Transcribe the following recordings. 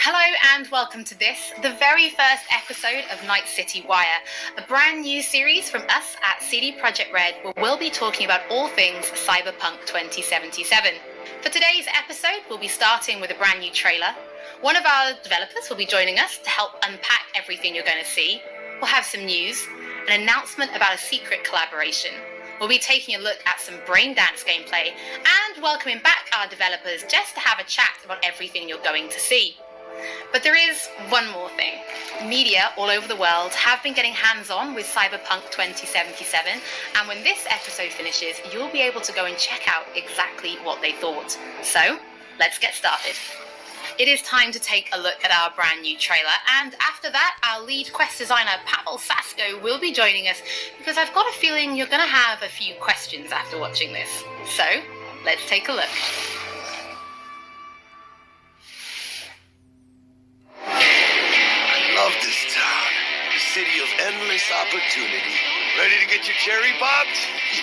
Hello and welcome to this, the very first episode of Night City Wire, a brand new series from us at CD Projekt Red where we'll be talking about all things Cyberpunk 2077. For today's episode, we'll be starting with a brand new trailer. One of our developers will be joining us to help unpack everything you're going to see. We'll have some news, an announcement about a secret collaboration. We'll be taking a look at some braindance gameplay and welcoming back our developers just to have a chat about everything you're going to see. But there is one more thing. Media all over the world have been getting hands-on with Cyberpunk 2077, and when this episode finishes, you'll be able to go and check out exactly what they thought. So, let's get started. It is time to take a look at our brand new trailer, and after that, our lead quest designer, Pavel Sasko, will be joining us, because I've got a feeling you're going to have a few questions after watching this. So, let's take a look. Love this town, the city of endless opportunity. Ready to get your cherry popped?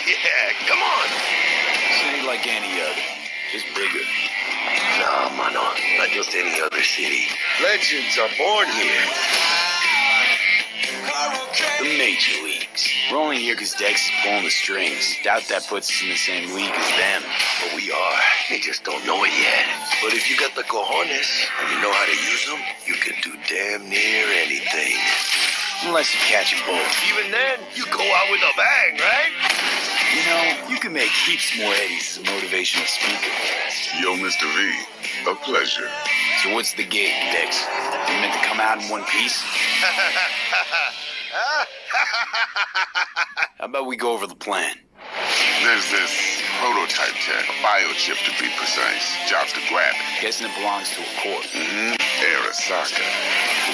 Yeah, come on. City like any other, just bigger. No, mano, not just any other city. Legends are born here. The major leagues. We're only here because Dex is pulling the strings. Doubt that puts us in the same league as them. But we are. They just don't know it yet. But if you got the cojones and you know how to use them, you can do damn near anything. Unless you catch a bullet. Even then, you go out with a bang, right? You know, you can make heaps more eddies as a motivational speaker. Yo, Mr. V, a pleasure. So what's the gig, Dex? You meant to come out in one piece? How about we go over the plan? There's this prototype tech, a biochip to be precise. Job's to grab it. Guessing it belongs to a court. Arasaka.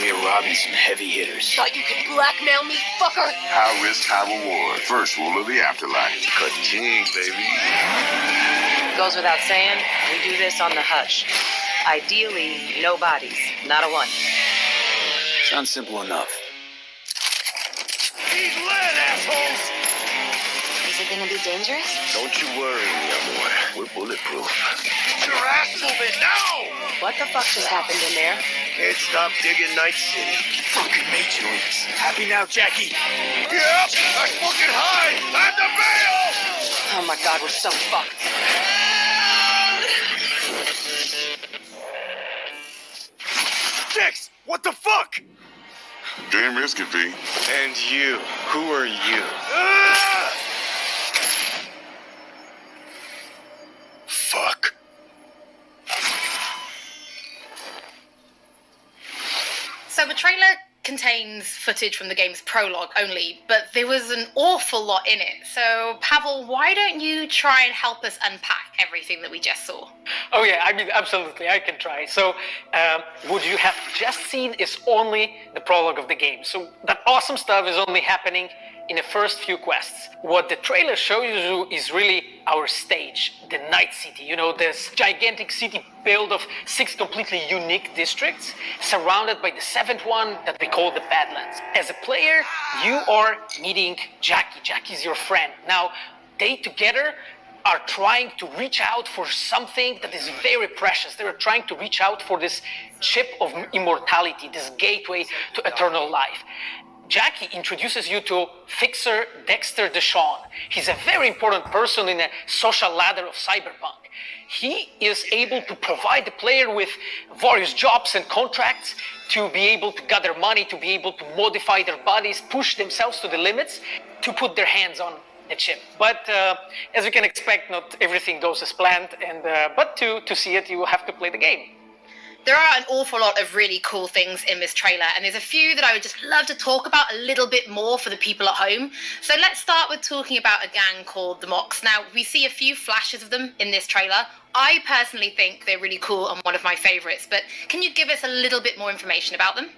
We're robbing some heavy hitters. Thought you could blackmail me, fucker? High risk, high reward. First rule of the afterlife. Ka-ching, baby. Goes without saying, we do this on the hush. Ideally, no bodies, not a one. Sounds simple enough. He's lit, assholes! Is it gonna be dangerous? Don't you worry, mi amor. We're bulletproof. Get your ass moving now! What the fuck just happened in there? Can't stop digging Night City. Fucking major leagues. Happy now, Jackie? Yep, that's fucking high! And the bail! Oh my god, we're so fucked. Dex, what the fuck? Damn risk it, V. And you, who are you? Ah! Fuck. So the trailer contains footage from the game's prologue only, but there was an awful lot in it. So, Pavel, why don't you try and help us unpack everything that we just saw? Oh yeah, I mean, absolutely, I can try. So, what you have just seen is only the prologue of the game. So, that awesome stuff is only happening in the first few quests. What the trailer shows you is really our stage, the Night City. You know, this gigantic city built of 6 completely unique districts, surrounded by the 7th one that we call the Badlands. As a player, you are meeting Jackie. Jackie's your friend. Now, they together are trying to reach out for something that is very precious. They are trying to reach out for this chip of immortality, this gateway to eternal life. Jackie introduces you to Fixer Dexter Deshawn. He's a very important person in the social ladder of Cyberpunk. He is able to provide the player with various jobs and contracts to be able to gather money, to be able to modify their bodies, push themselves to the limits, to put their hands on the chip. But as you can expect, not everything goes as planned, and but to see it, you will have to play the game. There are an awful lot of really cool things in this trailer, and there's a few that I would just love to talk about a little bit more for the people at home. So let's start with talking about a gang called the Mox. Now, we see a few flashes of them in this trailer. I personally think they're really cool and one of my favorites, but can you give us a little bit more information about them?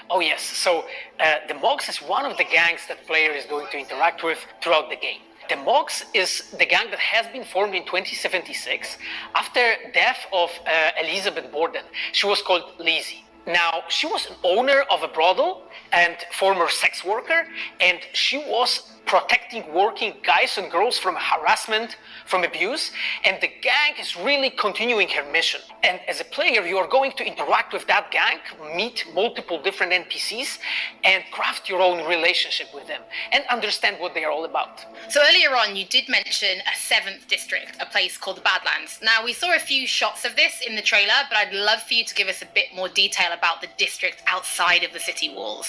Oh yes, so the Mox is one of the gangs that the player is going to interact with throughout the game. The Mox is the gang that has been formed in 2076 after death of Elizabeth Borden. She was called Lizzie. Now, she was an owner of a brothel and former sex worker, and she was protecting working guys and girls from harassment, from abuse, and the gang is really continuing her mission. And as a player, you are going to interact with that gang, meet multiple different NPCs, and craft your own relationship with them, and understand what they are all about. So earlier on, you did mention a 7th district, a place called the Badlands. Now, we saw a few shots of this in the trailer, but I'd love for you to give us a bit more detail about the district outside of the city walls.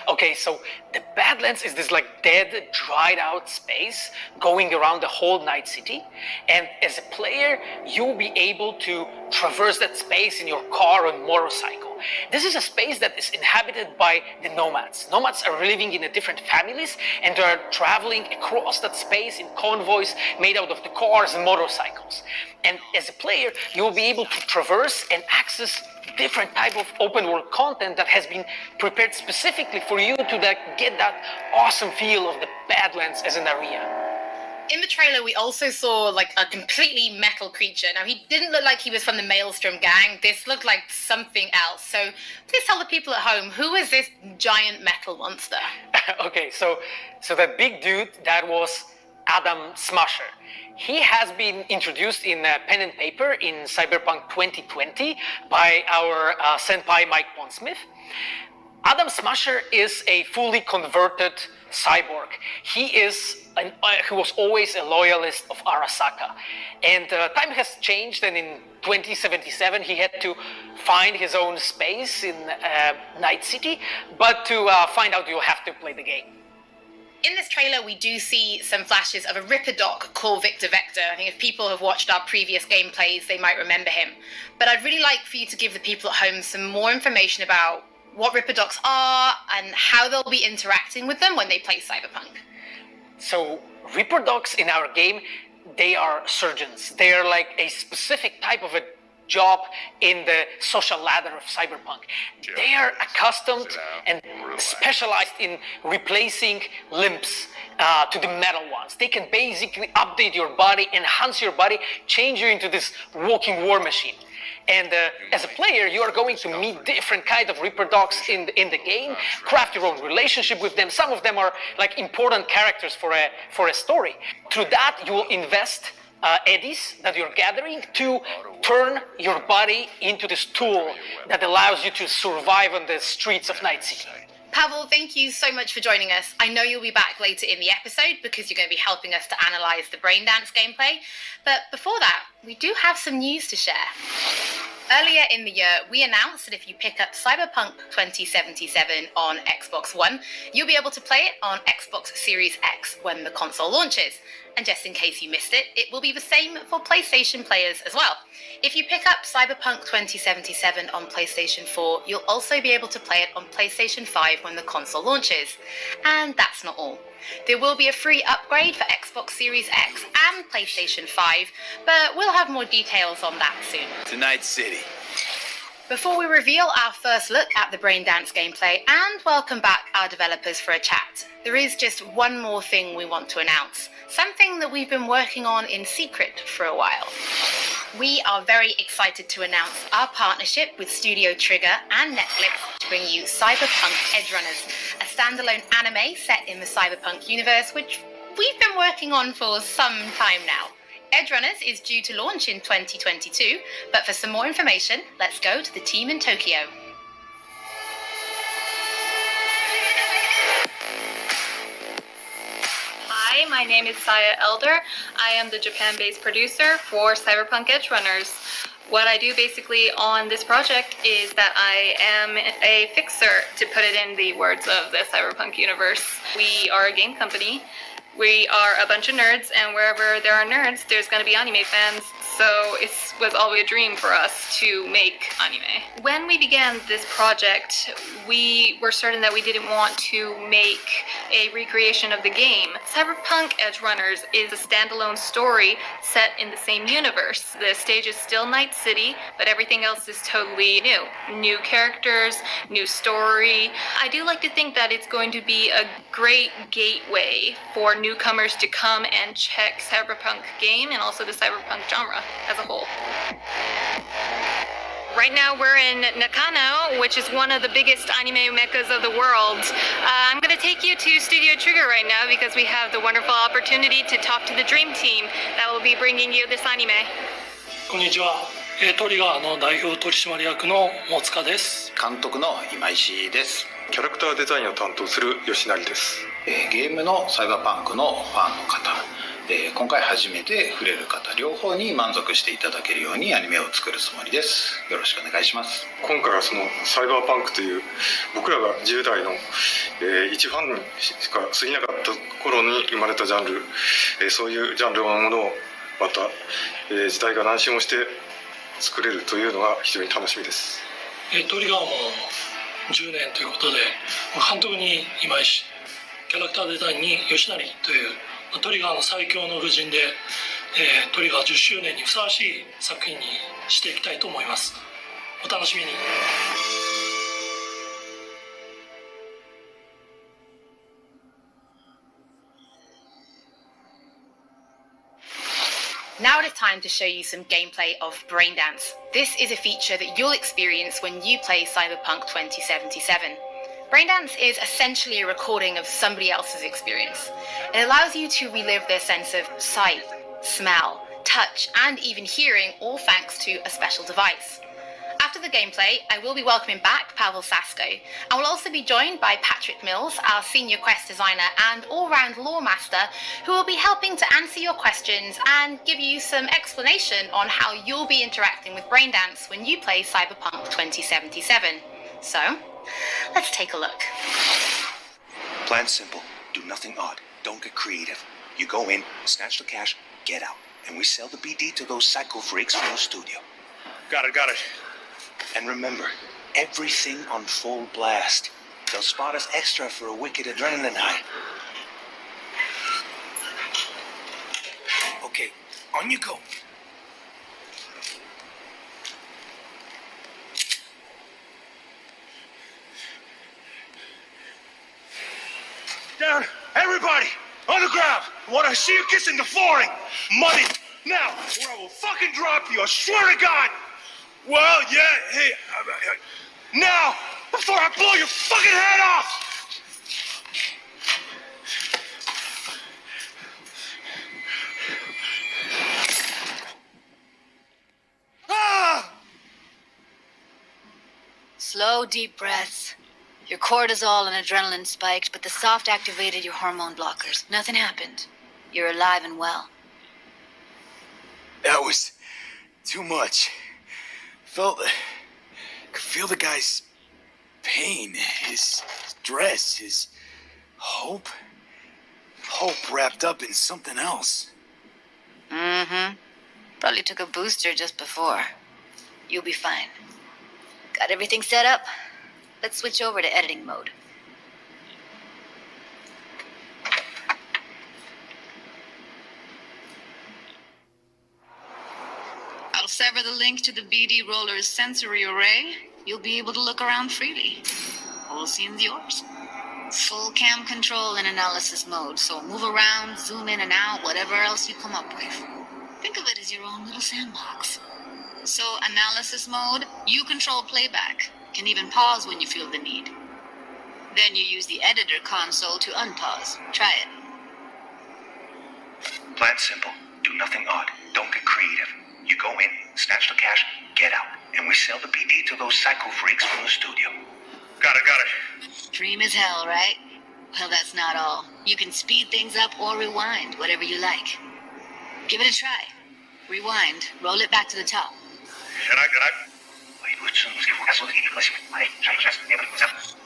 Okay, so the Badlands is this like dead, dried out space going around the whole Night City. And as a player, you'll be able to traverse that space in your car or motorcycle. This is a space that is inhabited by the nomads. Nomads are living in different families and they are traveling across that space in convoys made out of the cars and motorcycles. And as a player, you'll be able to traverse and access different type of open world content that has been prepared specifically for you to get that awesome feel of the Badlands as an area. In the trailer, we also saw like a completely metal creature. Now, he didn't look like he was from the Maelstrom gang. This looked like something else. So please tell the people at home, who is this giant metal monster? Okay, so that big dude, that was Adam Smasher. He has been introduced in pen and paper in Cyberpunk 2020 by our senpai Mike Pondsmith. Adam Smasher is a fully converted cyborg. He was always a loyalist of Arasaka. And time has changed, and in 2077 he had to find his own space in Night City. But to find out, you'll have to play the game. In this trailer, we do see some flashes of a Ripper Doc called Victor Vector. I think if people have watched our previous gameplays, they might remember him. But I'd really like for you to give the people at home some more information about what Ripper Docs are and how they'll be interacting with them when they play Cyberpunk. So, Ripper Docs in our game, they are surgeons. They are like a specific type of a job in the social ladder of Cyberpunk. They are accustomed and specialized in replacing limbs to the metal ones. They can basically update your body, enhance your body, change you into this walking war machine. And as a player, you are going to meet different kind of Ripper Docs in the game, craft your own relationship with them. Some of them are like important characters for a story. Through that, you will invest eddies that you're gathering to turn your body into this tool that allows you to survive on the streets of Night City. Pavel, thank you so much for joining us. I know you'll be back later in the episode because you're going to be helping us to analyze the Braindance gameplay. But before that, we do have some news to share. Earlier in the year, we announced that if you pick up Cyberpunk 2077 on Xbox One, you'll be able to play it on Xbox Series X when the console launches. And just in case you missed it, it will be the same for PlayStation players as well. If you pick up Cyberpunk 2077 on PlayStation 4, you'll also be able to play it on PlayStation 5 when the console launches. And that's not all. There will be a free upgrade for Xbox Series X and PlayStation 5, but we'll have more details on that soon. To Night City. Before we reveal our first look at the Braindance gameplay and welcome back our developers for a chat, there is just one more thing we want to announce. Something that we've been working on in secret for a while. We are very excited to announce our partnership with Studio Trigger and Netflix to bring you Cyberpunk Edgerunners, a standalone anime set in the Cyberpunk universe, which we've been working on for some time now. Edgerunners is due to launch in 2022, but for some more information, let's go to the team in Tokyo. Hi, my name is Saya Elder. I am the Japan-based producer for Cyberpunk Edgerunners. What I do basically on this project is that I am a fixer, to put it in the words of the Cyberpunk universe. We are a game company. We are a bunch of nerds, and wherever there are nerds, there's going to be anime fans. So it was always a dream for us to make anime. When we began this project, we were certain that we didn't want to make a recreation of the game. Cyberpunk Edgerunners is a standalone story set in the same universe. The stage is still Night City, but everything else is totally new. New characters, new story. I do like to think that it's going to be a great gateway for newcomers to come and check Cyberpunk game and also the Cyberpunk genre as a whole. Right now we're in Nakano, which is one of the biggest anime meccas of the world. I'm going to take you to Studio Trigger right now because we have the wonderful opportunity to talk to the Dream Team that will be bringing you this anime. こんにちは。トリガーの代表取締役の大塚です。監督の今石です。キャラクターデザインを担当する吉成です。ゲームのサイバーパンクのファンの方、今回初めて触れる方両方に満足していただけるようにアニメを作るつもりです。よろしくお願いします。今回はそのサイバーパンクという僕らが10代の、一ファンにしか過ぎなかった頃に生まれたジャンル、そういうジャンルのものをまた、時代が何周もして作れるというのが非常に楽しみです。トリガーも10年ということで、監督に今石、キャラクターデザインに吉成というトリガーの最強の武人で、トリガー10周年にふさわしい作品にしていきたいと思います。お楽しみに。Now it is time to show you some gameplay of Braindance. This is a feature that you'll experience when you play Cyberpunk 2077. Braindance is essentially a recording of somebody else's experience. It allows you to relive their sense of sight, smell, touch, and even hearing, all thanks to a special device. After the gameplay, I will be welcoming back Pavel Sasko, and will also be joined by Patrick Mills, our senior quest designer and all-round lore master, who will be helping to answer your questions and give you some explanation on how you'll be interacting with Braindance when you play Cyberpunk 2077. So, let's take a look. Plan simple. Do nothing odd. Don't get creative. You go in, snatch the cash, get out. And we sell the BD to those psycho freaks from the studio. Got it. And remember, everything on full blast. They'll spot us extra for a wicked adrenaline high. Okay, on you go. Down, everybody, on the ground. I want to see you kissing the flooring. Money, now, or I will fucking drop you, I swear to God. Well, yeah, hey, now, before I blow your fucking head off! Ah! Slow, deep breaths. Your cortisol and adrenaline spiked, but the soft activated your hormone blockers. Nothing happened. You're alive and well. That was too much. Could feel the guy's pain, his stress, his hope. Hope wrapped up in something else. Mm-hmm. Probably took a booster just before. You'll be fine. Got everything set up? Let's switch over to editing mode. I'll sever the link to the BD Roller's sensory array. You'll be able to look around freely. Whole scene's yours. Full cam control in analysis mode, so move around, zoom in and out, whatever else you come up with. Think of it as your own little sandbox. So, analysis mode, you control playback. Can even pause when you feel the need. Then you use the editor console to unpause. Try it. Plan simple. Do nothing odd. Don't get creative. You go in, snatch the cash, get out. And we sell the BD to those psycho freaks from the studio. Got it. Dream as hell, right? Well, that's not all. You can speed things up or rewind, whatever you like. Give it a try. Rewind, roll it back to the top.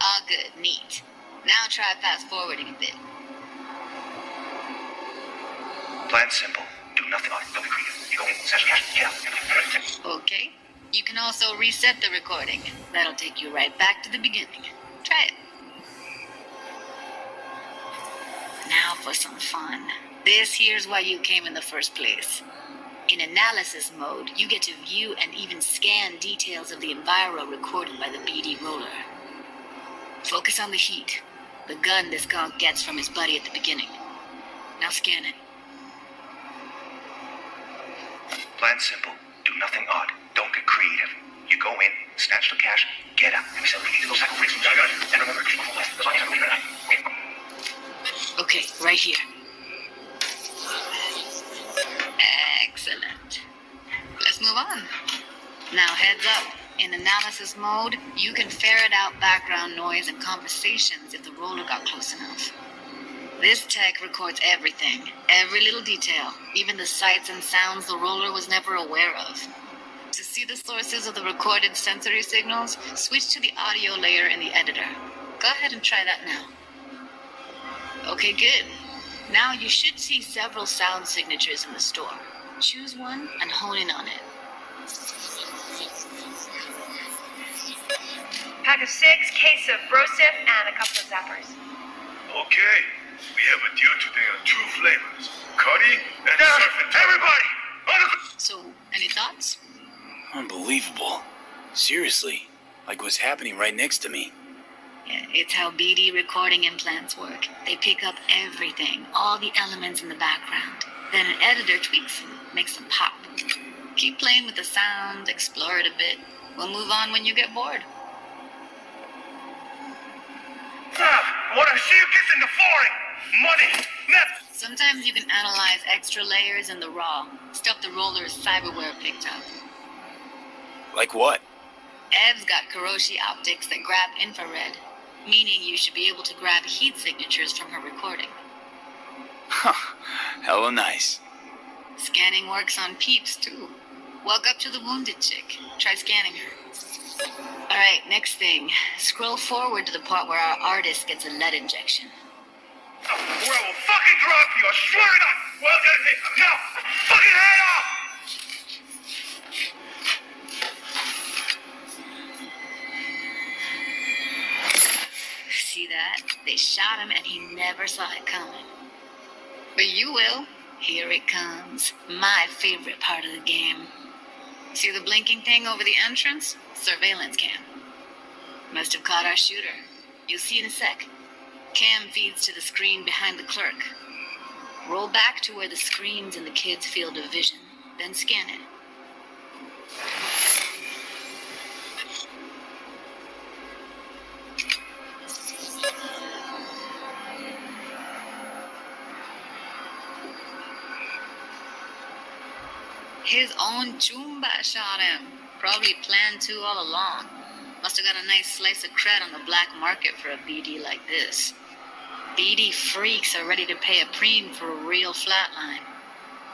All good, neat. Now try fast forwarding a bit. Plan simple. Do nothing odd. Don't be creative. You go in, snatch the cash, get out. Okay. You can also reset the recording. That'll take you right back to the beginning. Try it. Now for some fun. This here's why you came in the first place. In analysis mode, you get to view and even scan details of the enviro recorded by the BD roller. Focus on the heat, the gun this gonk gets from his buddy at the beginning. Now scan it. Plan simple. Do nothing odd. Don't get creative. You go in, cash, get out. And we sell the BD to those psycho freaks from Cyberpunk. And remember, keep them less. That's all you have to leave it at. Okay, right here. Excellent. Let's move on. Now, heads up. In analysis mode, you can ferret out background noise and conversations if the roller got close enough. This tech records everything, every little detail, even the sights and sounds the roller was never aware of. To see the sources of the recorded sensory signals, switch to the audio layer in the editor. Go ahead and try that now. Okay, good. Now you should see several sound signatures in the store. Choose one and hone in on it. Pack of 6, case of Brosif, and a couple of zappers. Okay, we have a deal today on 2 flavors, Cuddy and Surfing. Everybody, on the... So, any thoughts? Unbelievable. Seriously, like what's happening right next to me. Yeah, it's how BD recording implants work. They pick up everything, all the elements in the background. Then an editor tweaks them, makes them pop. Keep playing with the sound, explore it a bit. We'll move on when you get bored. I want to see you kissing the flooring. Money. Net. Sometimes you can analyze extra layers in the raw, stuff the roller's cyberware picked up. Like what? Ev's got Kiroshi optics that grab infrared, meaning you should be able to grab heat signatures from her recording. Huh. Hella nice. Scanning works on peeps, too. Walk up to the wounded chick. Try scanning her. Alright, next thing. Scroll forward to the part where our artist gets a lead injection. Or I will fucking drop you, I swear to God! Well, now, fucking head off! See that? They shot him and he never saw it coming. But you will. Here it comes. My favorite part of the game. See the blinking thing over the entrance? Surveillance cam. Must have caught our shooter. You'll see in a sec. Cam feeds to the screen behind the clerk. Roll back to where the screen's in the kid's field of vision. Then scan it. His own Chumba shot him. Probably planned to all along. Must have got a nice slice of cred on the black market for a BD like this. BD freaks are ready to pay a preem for a real flatline.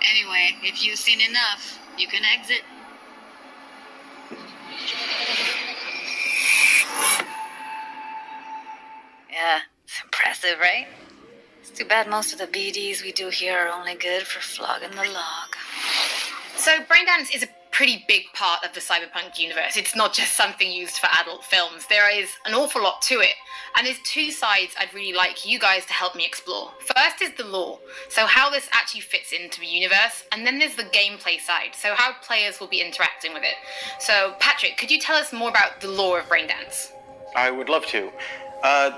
Anyway, if you've seen enough, you can exit. Yeah, it's impressive, right? It's too bad most of the BDs we do here are only good for flogging the log. So Braindance is a pretty big part of the Cyberpunk universe. It's not just something used for adult films. There is an awful lot to it. And there's 2 sides I'd really like you guys to help me explore. First is the lore, so how this actually fits into the universe. And then there's the gameplay side, so how players will be interacting with it. So Patrick, could you tell us more about the lore of Braindance? I would love to.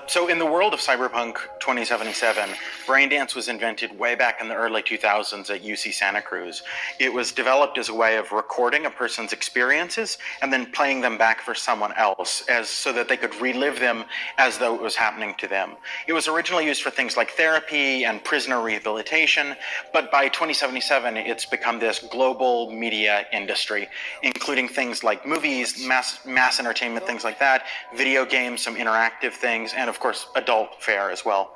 So in the world of Cyberpunk 2077, Braindance was invented way back in the early 2000s at UC Santa Cruz. It was developed as a way of recording a person's experiences and then playing them back for someone else so that they could relive them as though it was happening to them. It was originally used for things like therapy and prisoner rehabilitation, but by 2077 it's become this global media industry, including things like movies, mass entertainment, things like that, video games, some interactive things, and of course adult fare as well.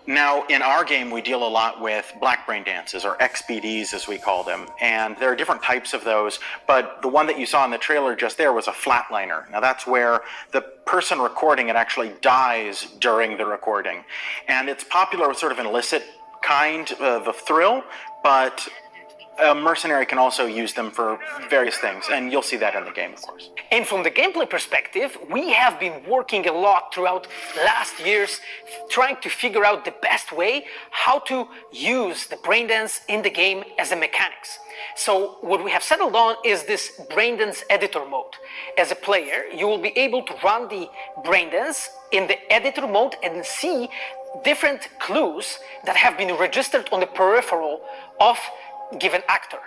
Now in our game we deal a lot with black brain dances, or XBDs as we call them, and there are different types of those, but the one that you saw in the trailer just there was a flatliner. Now that's where the person recording it actually dies during the recording, and it's popular with sort of an illicit kind of a thrill, but a mercenary can also use them for various things, and you'll see that in the game, of course. And from the gameplay perspective, we have been working a lot throughout last years trying to figure out the best way how to use the braindance in the game as a mechanics. So what we have settled on is this braindance editor mode. As a player, you will be able to run the braindance in the editor mode and see different clues that have been registered on the peripheral of given actor.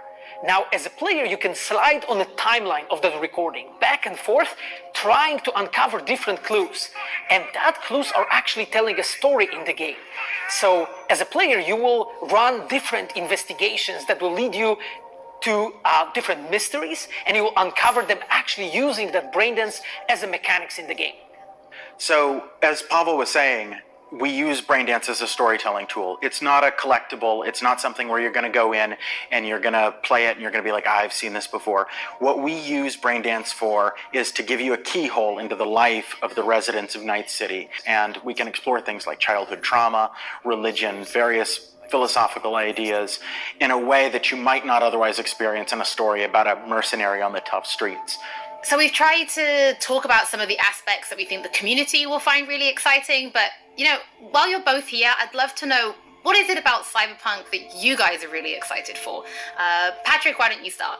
Now, as a player, you can slide on the timeline of the recording back and forth, trying to uncover different clues. And that clues are actually telling a story in the game. So as a player, you will run different investigations that will lead you to different mysteries, and you will uncover them actually using that brain dance as a mechanics in the game. So, as Pavel was saying, we use Braindance as a storytelling tool. It's not a collectible. It's not something where you're going to go in and you're going to play it and you're going to be like, I've seen this before. What we use Braindance for is to give you a keyhole into the life of the residents of Night City. And we can explore things like childhood trauma, religion, various philosophical ideas in a way that you might not otherwise experience in a story about a mercenary on the tough streets. So we've tried to talk about some of the aspects that we think the community will find really exciting, but, you know, while you're both here, I'd love to know, what is it about Cyberpunk that you guys are really excited for? Patrick, why don't you start?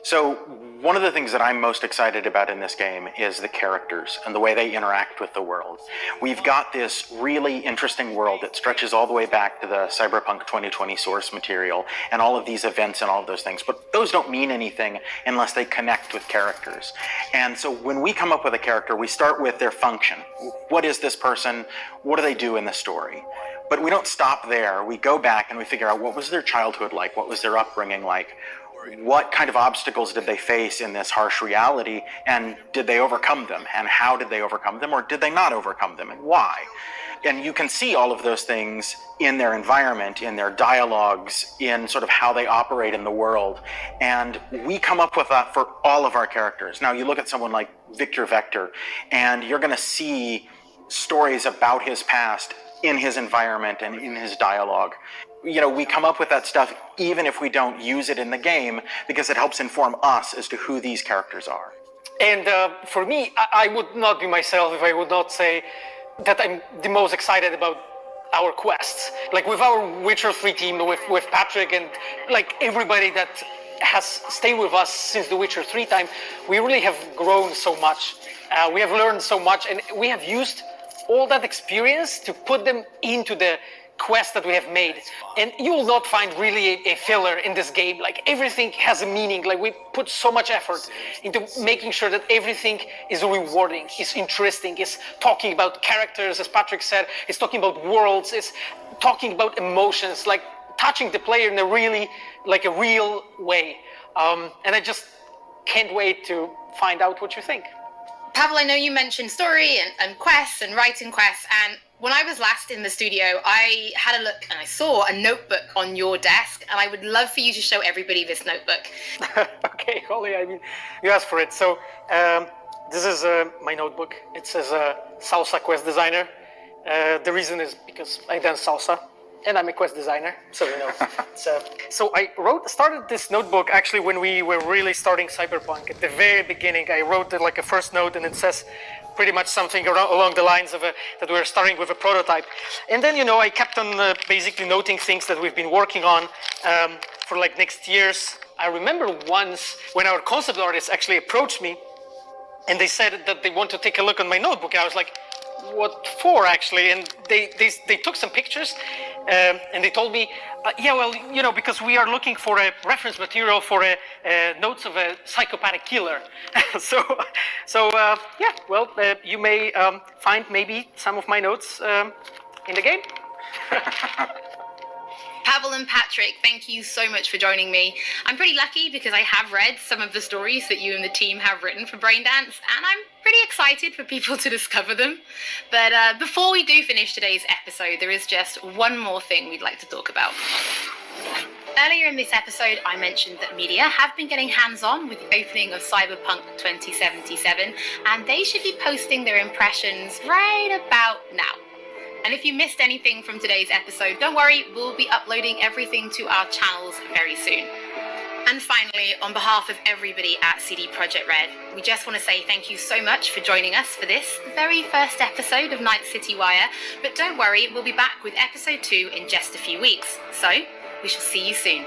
So one of the things that I'm most excited about in this game is the characters and the way they interact with the world. We've got this really interesting world that stretches all the way back to the Cyberpunk 2020 source material and all of these events and all of those things, but those don't mean anything unless they connect with characters. And so when we come up with a character, we start with their function. What is this person? What do they do in the story? But we don't stop there. We go back and we figure out, what was their childhood like? What was their upbringing like? What kind of obstacles did they face in this harsh reality, and did they overcome them? And how did they overcome them, or did they not overcome them, and why? And you can see all of those things in their environment, in their dialogues, in sort of how they operate in the world. And we come up with that for all of our characters. Now, you look at someone like Victor Vector, and you're going to see stories about his past in his environment and in his dialogue. You know, we come up with that stuff even if we don't use it in the game, because it helps inform us as to who these characters are. And for me, I would not be myself if I would not say that I'm the most excited about our quests. Like with our Witcher 3 team, with Patrick and like everybody that has stayed with us since the Witcher 3 time, we really have grown so much. We have learned so much, and we have used all that experience to put them into the quest that we have made. And you will not find really a filler in this game. Like everything has a meaning. Like we put so much effort into making sure that everything is rewarding, is interesting, is talking about characters, as Patrick said, is talking about worlds, is talking about emotions, like touching the player in a really, like a real way. And I just can't wait to find out what you think. Pavel, I know you mentioned story and quests and writing quests, and when I was last in the studio, I had a look and I saw a notebook on your desk, and I would love for you to show everybody this notebook. Okay, Holly, I mean, you asked for it. So this is my notebook. It says Salsa Quest Designer. The reason is because I dance salsa, and I'm a quest designer, so you know. So I started this notebook actually when we were really starting Cyberpunk. At the very beginning, I wrote like a first note, and it says pretty much something along the lines of that we're starting with a prototype. And then, you know, I kept on basically noting things that we've been working on for like next years. I remember once when our concept artists actually approached me and they said that they want to take a look on my notebook. And I was like, what for actually? And they took some pictures and they told me, yeah, well, you know, because we are looking for a reference material for notes of a psychopathic killer. so yeah, well, you may find maybe some of my notes in the game. Pavel and Patrick, thank you so much for joining me. I'm pretty lucky because I have read some of the stories that you and the team have written for Braindance, and I'm pretty excited for people to discover them. But before we do finish today's episode, there is just one more thing we'd like to talk about. Earlier in this episode, I mentioned that media have been getting hands-on with the opening of Cyberpunk 2077, and they should be posting their impressions right about now. And if you missed anything from today's episode, don't worry, we'll be uploading everything to our channels very soon. And finally, on behalf of everybody at CD Projekt Red, we just want to say thank you so much for joining us for this very first episode of Night City Wire. But don't worry, we'll be back with episode 2 in just a few weeks. So, we shall see you soon.